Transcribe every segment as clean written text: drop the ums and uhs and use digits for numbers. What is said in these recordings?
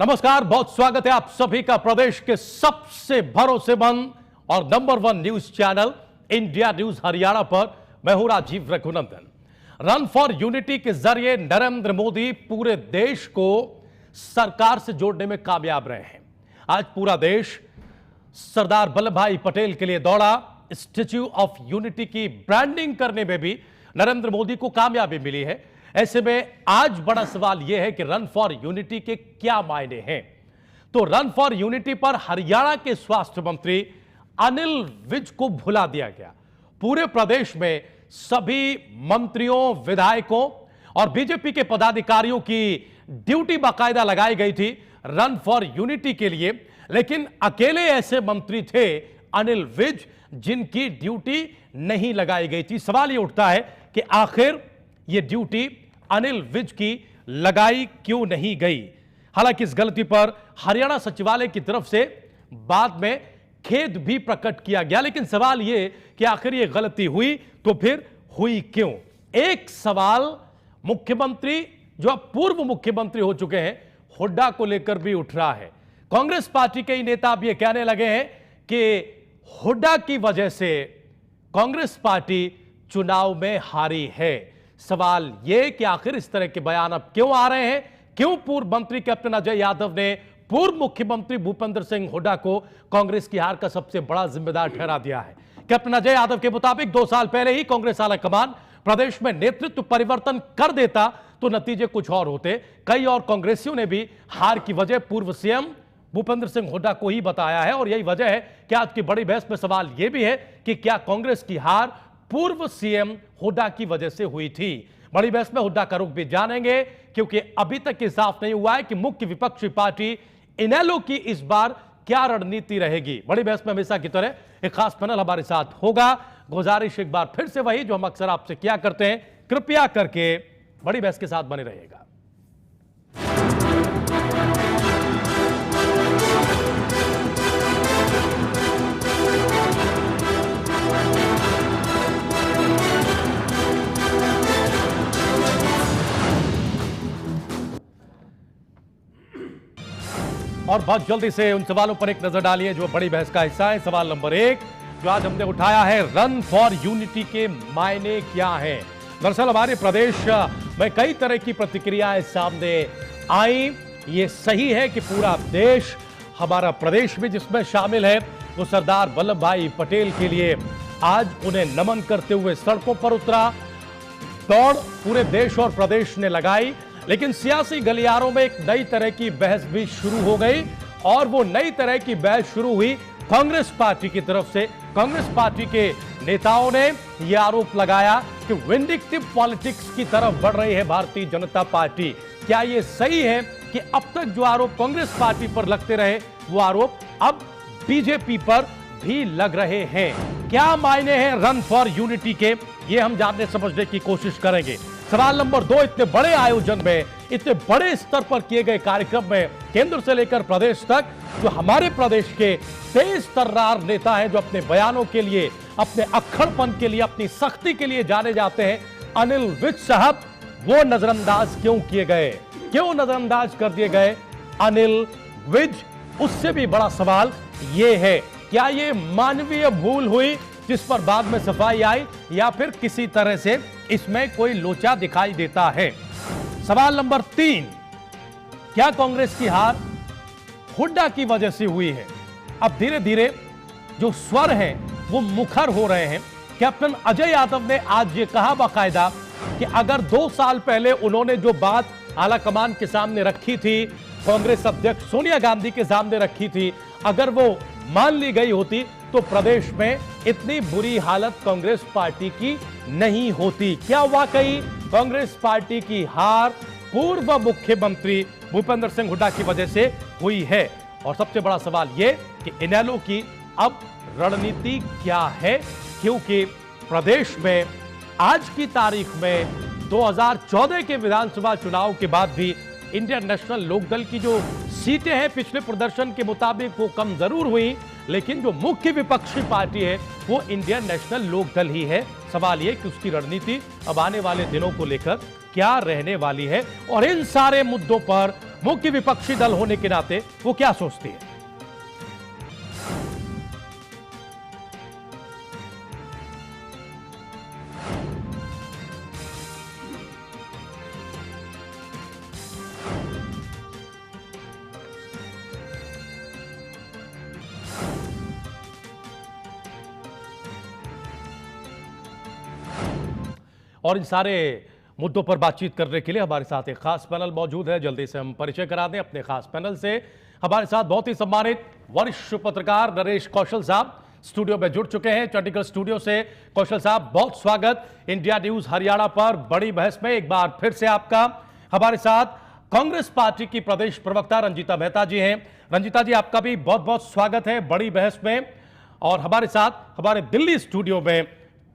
नमस्कार, बहुत स्वागत है आप सभी का प्रदेश के सबसे भरोसेमंद और number 1 news channel India News Haryana पर। मैं हूं Rajeev Raghunandan. Run for unity के जरिए नरेंद्र मोदी पूरे देश को सरकार से जोड़ने में कामयाब रहे हैं। आज पूरा देश सरदार वल्लभ भाई पटेल के लिए दौड़ा। स्टैच्यू ऑफ यूनिटी की ब्रांडिंग करने में भी नरेंद्र मोदी को कामयाबी मिली है। ऐसे में आज बड़ा सवाल यह है कि रन फॉर यूनिटी के क्या मायने हैं। तो रन फॉर यूनिटी पर हरियाणा के स्वास्थ्य मंत्री अनिल विज को भुला दिया गया। पूरे प्रदेश में सभी मंत्रियों, विधायकों और बीजेपी के पदाधिकारियों की ड्यूटी बाकायदा लगाई गई थी रन फॉर यूनिटी के लिए, लेकिन अकेले ऐसे मंत्री थे अनिल विज जिनकी ड्यूटी नहीं लगाई गई थी। सवाल यह उठता है कि आखिर यह ड्यूटी अनिल विज की लगाई क्यों नहीं गई। हालांकि इस गलती पर हरियाणा सचिवालय की तरफ से बाद में खेद भी प्रकट किया गया, लेकिन सवाल यह कि आखिर यह गलती हुई तो फिर हुई क्यों। एक सवाल मुख्यमंत्री जो अब पूर्व मुख्यमंत्री हो चुके हैं हुड्डा को लेकर भी उठ रहा है। कांग्रेस पार्टी के नेता अब यह कहने लगे हैं कि हुड्डा की वजह से कांग्रेस पार्टी चुनाव में हारी है। सवाल यह कि आखिर इस तरह के बयान अब क्यों आ रहे हैं, क्यों पूर्व मंत्री कैप्टन अजय यादव ने पूर्व मुख्यमंत्री भूपेंद्र सिंह हुड्डा को कांग्रेस की हार का सबसे बड़ा जिम्मेदार ठहरा दिया है। कैप्टन अजय यादव के मुताबिक 2 साल पहले ही कांग्रेस आलाकमान प्रदेश में नेतृत्व परिवर्तन कर देता तो नतीजे कुछ और होते। कई और कांग्रेसियों ने भी हार की वजह पूर्व सीएम भूपेंद्र सिंह हुड्डा को ही बताया है और यही वजह है कि आज की बड़ी बहस में सवाल यह भी है कि क्या कांग्रेस की हार पूर्व सीएम हुड्डा की वजह से हुई थी। बड़ी बहस में हुड्डा का रुख भी जानेंगे, क्योंकि अभी तक ये साफ नहीं हुआ है कि मुख्य विपक्षी पार्टी इनेलो की इस बार क्या रणनीति रहेगी। बड़ी बहस में हमेशा की तरह एक खास पैनल हमारे साथ होगा। गुजारिश एक बार फिर से वही जो हम अक्सर आपसे किया करते हैं, कृपया करके बड़ी बहस के साथ बने रहिएगा। और बहुत जल्दी से उन सवालों पर एक नजर डालिए जो बड़ी बहस का हिस्सा है। सवाल नंबर 1 जो आज हमने उठाया है, रन फॉर यूनिटी के मायने क्या हैं। दरअसल हमारे प्रदेश में कई तरह की प्रतिक्रियाएं सामने आई। ये सही है कि पूरा देश, हमारा प्रदेश भी जिसमें शामिल है, वो सरदार वल्लभ भाई पटेल के लिए आज उन्हें नमन करते हुए सड़कों पर उतरा। दौड़ पूरे देश और प्रदेश ने लगाई, लेकिन सियासी गलियारों में एक नई तरह की बहस भी शुरू हो गई और वो नई तरह की बहस शुरू हुई कांग्रेस पार्टी की तरफ से। कांग्रेस पार्टी के नेताओं ने यह आरोप लगाया कि विंडिक्टिव पॉलिटिक्स की तरफ बढ़ रही है भारतीय जनता पार्टी। क्या यह सही है कि अब तक जो आरोप कांग्रेस पार्टी पर लगते रहे वो आरोप अब बीजेपी पर भी लग रहे हैं? क्या मायने हैं रन फॉर यूनिटी के, ये हम जानने समझने की कोशिश करेंगे। सवाल नंबर 2, इतने बड़े आयोजन में, इतने बड़े स्तर पर किए गए कार्यक्रम में केंद्र से लेकर प्रदेश तक जो हमारे प्रदेश के तेज तर्रार नेता हैं, जो अपने बयानों के लिए, अपने अक्खड़पन के लिए, अपनी सख्ती के लिए जाने जाते हैं, अनिल विज साहब, वो नजरअंदाज क्यों किए गए, क्यों नजरअंदाज कर दिए गए अनिल विज? उससे भी बड़ा सवाल यह है, क्या यह मानवीय भूल हुई जिस पर बाद में सफाई आई, या फिर किसी तरह से इसमें कोई लोचा दिखाई देता है? सवाल नंबर 3, क्या कांग्रेस की हार हुड्डा की वजह से हुई है? अब धीरे धीरे जो स्वर हैं वो मुखर हो रहे हैं। कैप्टन अजय यादव ने आज ये कहा बाकायदा कि अगर 2 साल पहले उन्होंने जो बात आलाकमान के सामने रखी थी, कांग्रेस अध्यक्ष सोनिया गांधी के सामने रखी थी, अगर वो मान ली गई होती तो प्रदेश में इतनी बुरी हालत कांग्रेस पार्टी की नहीं होती। क्या वाकई कांग्रेस पार्टी की हार पूर्व मुख्यमंत्री भूपेंद्र सिंह हुड्डा की वजह से हुई है? और सबसे बड़ा सवाल यह कि इनेलो की अब रणनीति क्या है, क्योंकि प्रदेश में आज की तारीख में 2014 के विधानसभा चुनाव के बाद भी इंडियन नेशनल लोकदल की जो सीटें हैं पिछले प्रदर्शन के मुताबिक वो कम जरूर हुई, लेकिन जो मुख्य विपक्षी पार्टी है वो इंडियन नेशनल लोकदल ही है। सवाल यह कि उसकी रणनीति अब आने वाले दिनों को लेकर क्या रहने वाली है, और इन सारे मुद्दों पर मुख्य विपक्षी दल होने के नाते वो क्या सोचती है। और इन सारे मुद्दों पर बातचीत करने के लिए हमारे साथ एक खास पैनल मौजूद है। जल्दी से हम परिचय करा दें अपने खास पैनल से। हमारे साथ बहुत ही सम्मानित वरिष्ठ पत्रकार नरेश कौशल साहब स्टूडियो में जुड़ चुके हैं चंडीगढ़ स्टूडियो से। कौशल साहब, बहुत स्वागत इंडिया न्यूज हरियाणा पर बड़ी बहस में एक बार फिर से आपका। हमारे साथ कांग्रेस पार्टी की प्रदेश प्रवक्ता रंजीता मेहता जी हैं। रंजीता जी, आपका भी बहुत बहुत स्वागत है बड़ी बहस में। और हमारे साथ हमारे दिल्ली स्टूडियो में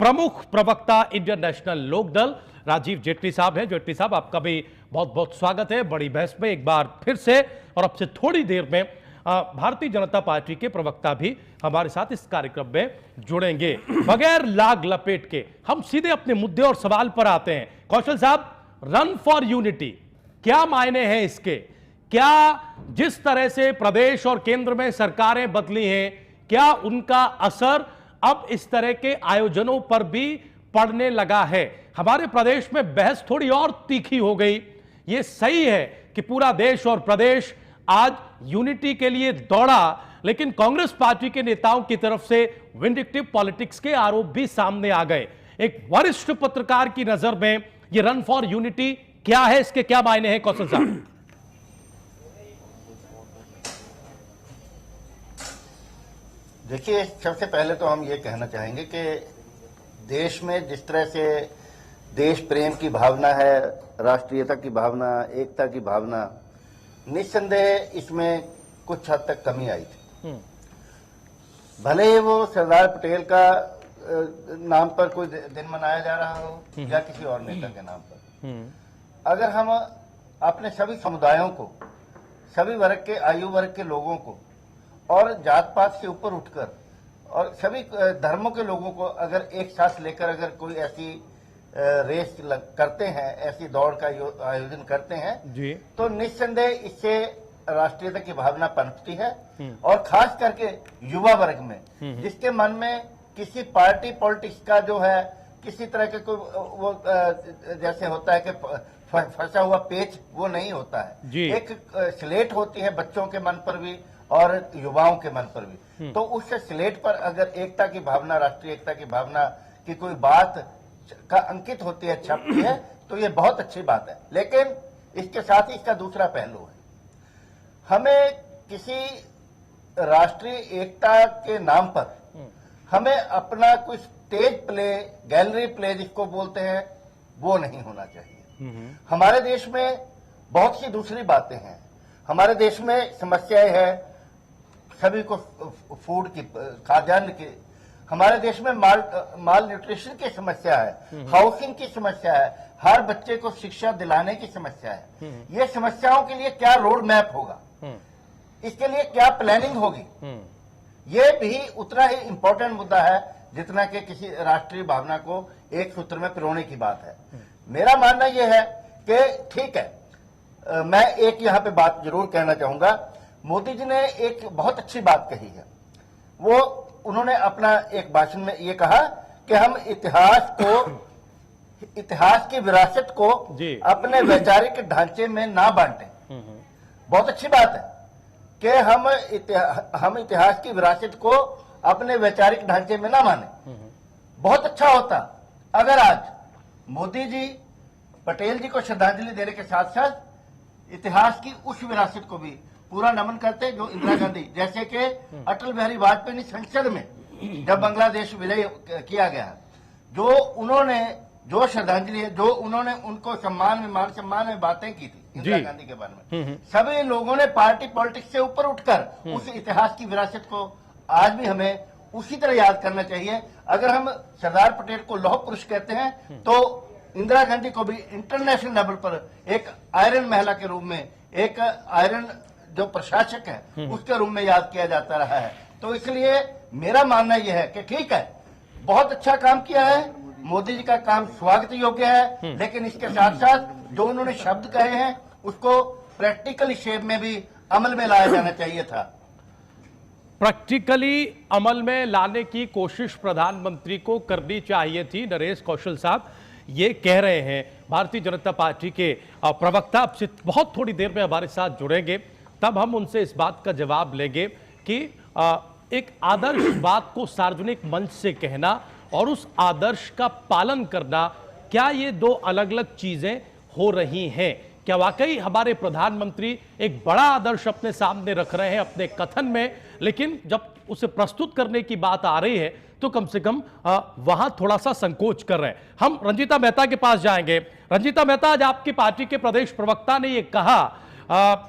प्रमुख प्रवक्ता इंडियन नेशनल लोकदल राजीव जेटली साहब हैं। जेटली साहब, आपका भी बहुत बहुत स्वागत है बड़ी बहस में एक बार फिर से। और अब से थोड़ी देर में भारतीय जनता पार्टी के प्रवक्ता भी हमारे साथ इस कार्यक्रम में जुड़ेंगे। बगैर लाग लपेट के हम सीधे अपने मुद्दे और सवाल पर आते हैं। कौशल साहब, रन फॉर यूनिटी क्या मायने हैं इसके? क्या जिस तरह से प्रदेश और केंद्र में सरकारें बदली हैं, क्या उनका असर अब इस तरह के आयोजनों पर भी पड़ने लगा है? हमारे प्रदेश में बहस थोड़ी और तीखी हो गई। यह सही है कि पूरा देश और प्रदेश आज यूनिटी के लिए दौड़ा, लेकिन कांग्रेस पार्टी के नेताओं की तरफ से विंडिक्टिव पॉलिटिक्स के आरोप भी सामने आ गए। एक वरिष्ठ पत्रकार की नजर में यह रन फॉर यूनिटी क्या है, इसके क्या मायने हैं कौशल साहब? देखिए, सबसे पहले तो हम ये कहना चाहेंगे कि देश में जिस तरह से देश प्रेम की भावना है, राष्ट्रीयता की भावना, एकता की भावना, निस्संदेह इसमें कुछ हद तक कमी आई थी। भले ही वो सरदार पटेल का नाम पर कोई दिन मनाया जा रहा हो या किसी और नेता के नाम पर, अगर हम अपने सभी समुदायों को, सभी वर्ग के, आयु वर्ग के लोगों को और जात पात से ऊपर उठकर और सभी धर्मों के लोगों को अगर एक साथ लेकर अगर कोई ऐसी रेस करते हैं, ऐसी दौड़ का आयोजन करते हैं जी, तो निस्संदेह इससे राष्ट्रीयता की भावना पनपती है। और खास करके युवा वर्ग में, जिसके मन में किसी पार्टी पॉलिटिक्स का जो है, किसी तरह के कोई वो जैसे होता है कि फंसा हुआ पेच, वो नहीं होता है। एक स्लेट होती है बच्चों के मन पर भी और युवाओं के मन पर भी। तो उस स्लेट पर अगर एकता की भावना, राष्ट्रीय एकता की भावना की कोई बात का अंकित होती है, छपती है, तो ये बहुत अच्छी बात है। लेकिन इसके साथ ही इसका दूसरा पहलू है। हमें किसी राष्ट्रीय एकता के नाम पर हमें अपना कोई स्टेज प्ले, गैलरी प्ले जिसको बोलते हैं, वो नहीं होना चाहिए। हमारे देश में बहुत सी दूसरी बातें हैं। हमारे देश में समस्याएं हैं सभी को फूड की, खाद्यान्न की। हमारे देश में माल न्यूट्रिशन की समस्या है, हाउसिंग की समस्या है, हर बच्चे को शिक्षा दिलाने की समस्या है। ये समस्याओं के लिए क्या रोड मैप होगा, इसके लिए क्या प्लानिंग होगी, ये भी उतना ही इंपॉर्टेंट मुद्दा है जितना कि किसी राष्ट्रीय भावना को एक सूत्र में पिरोने की बात है। मेरा मानना यह है कि ठीक है, मैं एक यहां पे बात जरूर कहना चाहूंगा। मोदी जी ने एक बहुत अच्छी बात कही है। वो उन्होंने अपना एक भाषण में ये कहा कि हम इतिहास की विरासत को अपने वैचारिक ढांचे में ना बांटें। बहुत अच्छी बात है कि हम इतिहास की विरासत को अपने वैचारिक ढांचे में ना माने। बहुत अच्छा होता अगर आज मोदी जी पटेल जी को श्रद्धांजलि देने के साथ साथ इतिहास की उस विरासत को भी पूरा नमन करते जो इंदिरा गांधी, जैसे कि अटल बिहारी वाजपेयी ने संसद में जब बांग्लादेश विलय किया गया, जो उन्होंने जो श्रद्धांजलि है, जो उन्होंने उनको सम्मान में, मान सम्मान में बातें की थी इंदिरा गांधी के बारे में, सभी लोगों ने पार्टी पॉलिटिक्स से ऊपर उठकर उस इतिहास की विरासत को आज भी हमें उसी तरह याद करना चाहिए। अगर हम सरदार पटेल को लौह पुरुष कहते हैं तो इंदिरा गांधी को भी इंटरनेशनल लेवल पर एक आयरन महिला के रूप में, एक आयरन जो प्रशासक है उसके रूप में याद किया जाता रहा है। तो इसलिए मेरा मानना यह है कि ठीक है, बहुत अच्छा काम किया है, मोदी जी का काम स्वागत योग्य है, लेकिन इसके साथ साथ जो उन्होंने शब्द कहे हैं उसको प्रैक्टिकल शेप में भी अमल में लाया जाना चाहिए था। प्रैक्टिकली अमल में लाने की कोशिश प्रधानमंत्री को करनी चाहिए थी। नरेश कौशल साहब ये कह रहे हैं। भारतीय जनता पार्टी के प्रवक्ता अब से बहुत थोड़ी देर में हमारे साथ जुड़ेंगे, तब हम उनसे इस बात का जवाब लेंगे कि एक आदर्श बात को सार्वजनिक मंच से कहना और उस आदर्श का पालन करना, क्या ये दो अलग अलग चीजें हो रही हैं? क्या वाकई हमारे प्रधानमंत्री एक बड़ा आदर्श अपने सामने रख रहे हैं अपने कथन में, लेकिन जब उसे प्रस्तुत करने की बात आ रही है तो कम से कम वहां थोड़ा सा संकोच कर रहे हैं? हम रंजीता मेहता के पास जाएंगे। रंजीता मेहता, आज आपकी पार्टी के प्रदेश प्रवक्ता ने यह कहा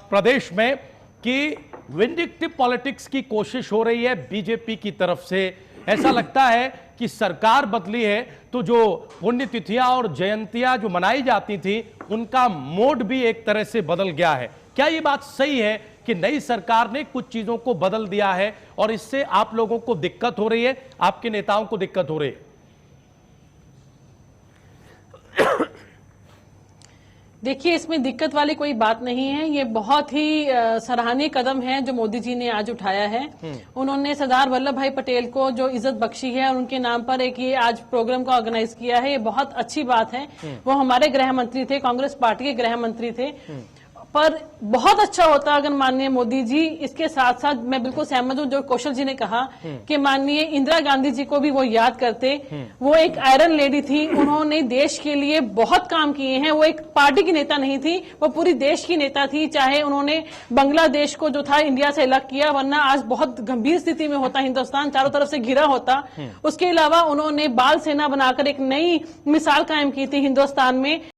प्रदेश में कि विंडिक्टिव पॉलिटिक्स की कोशिश हो रही है बीजेपी की तरफ से। ऐसा लगता है कि सरकार बदली है तो जो पुण्यतिथियां और जयंतियां जो मनाई जाती थी उनका मोड भी एक तरह से बदल गया है। क्या ये बात सही है कि नई सरकार ने कुछ चीजों को बदल दिया है और इससे आप लोगों को दिक्कत हो रही है, आपके नेताओं को दिक्कत हो रही है? देखिए, इसमें दिक्कत वाली कोई बात नहीं है। ये बहुत ही सराहनीय कदम है जो मोदी जी ने आज उठाया है। उन्होंने सरदार वल्लभ भाई पटेल को जो इज्जत बख्शी है और उनके नाम पर एक ये आज प्रोग्राम का ऑर्गेनाइज किया है, ये बहुत अच्छी बात है। वो हमारे गृह मंत्री थे, कांग्रेस पार्टी के गृह मंत्री थे। पर बहुत अच्छा होता अगर माननीय मोदी जी इसके साथ साथ, मैं बिल्कुल सहमत हूं जो कौशल जी ने कहा कि माननीय इंदिरा गांधी जी को भी वो याद करते। वो एक आयरन लेडी थी, उन्होंने देश के लिए बहुत काम किए हैं। वो एक पार्टी की नेता नहीं थी, वो पूरी देश की नेता थी। चाहे उन्होंने बांग्लादेश को जो था इंडिया से अलग किया, वरना आज बहुत गंभीर स्थिति में होता, हिंदुस्तान चारों तरफ से घिरा होता। उसके अलावा उन्होंने बाल सेना बनाकर एक नई मिसाल कायम की थी हिंदुस्तान में।